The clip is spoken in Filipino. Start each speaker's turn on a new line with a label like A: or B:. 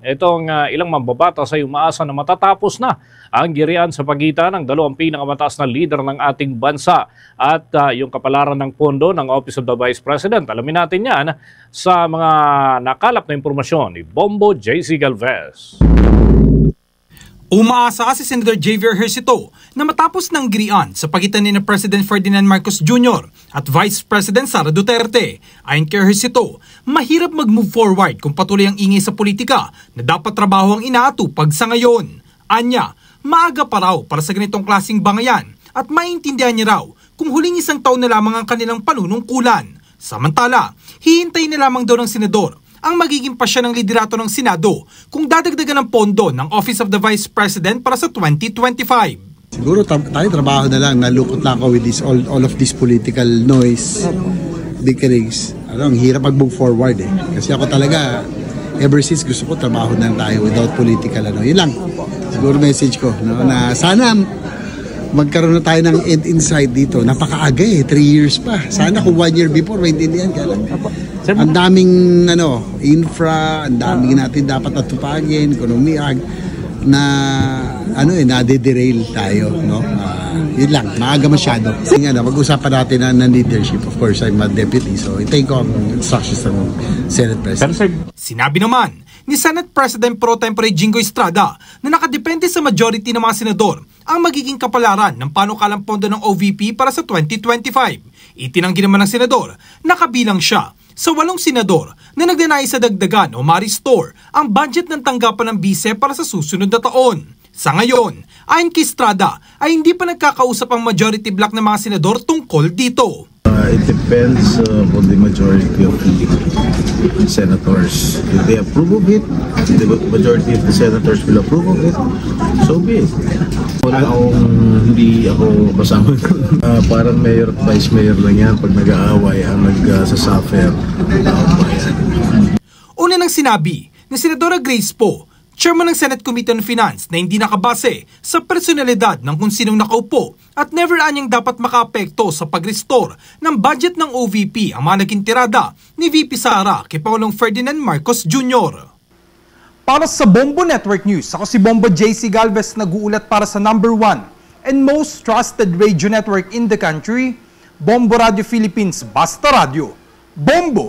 A: itong ilang mambabatas ay umaasa na matatapos na ang girian sa pagitan ng dalawang pinakamataas na leader ng ating bansa at yung kapalaran ng pondo ng Office of the Vice President. Alamin natin yan sa mga nakalap na impormasyon ni Bombo J.C. Galvez.
B: Umaasa si Senator Javier Ejercito na matapos ng girian sa pagitan ni President Ferdinand Marcos Jr. at Vice President Sara Duterte. Ayon kay Ejercito, mahirap mag-move forward kung patuloy ang ingay sa politika na dapat trabaho ang inaatupag sa ngayon. Anya, maaga pa raw para sa ganitong klaseng bangayan at maintindihan niya raw kung huling isang taon na lamang ang kanilang panunungkulan. Samantala, hihintay na lamang daw ng senador ang magiging pasya ng liderato ng Senado kung dadagdagan ng pondo ng Office of the Vice President para sa 2025.
C: Siguro tayo trabaho na lang, nalukot na ako with this, all of this political noise, bickerings. Ang hirap mag-move forward eh. Kasi ako talaga, ever since gusto ko trabaho na tayo without political yun lang. Siguro message ko, na sana magkaroon na tayo ng end inside dito. Napakaaga 3 years pa. Sana kung 1 year before, maintindihan ka lang. Ang daming infra, ang daming natin dapat natupagin, ekonomiya na nade-derail tayo, yun lang, maaga masyado. Kasi mag-usapan natin ng leadership. Of course, I'm a deputy, so I take on instructions ng Senate President.
B: Sinabi naman ni Senate President Pro Tempore Jingo Estrada na nakadepende sa majority ng mga senador ang magiging kapalaran ng panukalang pondo ng OVP para sa 2025. Itinanggi naman ng senador na kabilang siya sa 8 senador na nagdanay sa dagdagan o ma-restore ang budget ng tanggapan ng bise para sa susunod na taon. Sa ngayon, ayon kay Estrada ay hindi pa nagkakausap ang majority block ng mga senador tungkol dito.
D: It depends on the majority of the senators. If they approve of it, the majority of the senators will approve of it, so be it. Hindi ako kasama. Parang mayor at vice mayor lang yan pag nag-aaway ang nagsasuffer.
B: Una nang sinabi ni Senadora Grace Poe, Chairman ng Senate Committee on Finance, na hindi nakabase sa personalidad ng kung sinong nakaupo at never anyang dapat makaapekto sa pag-restore ng budget ng OVP ang mga naging tirada ni VP Sara kay Pangulong Ferdinand Marcos Jr. Para sa Bombo Network News, ako si Bombo J.C. Galvez, nag-uulat para sa #1 and most trusted radio network in the country, Bombo Radio Philippines, Basta Radio. Bombo!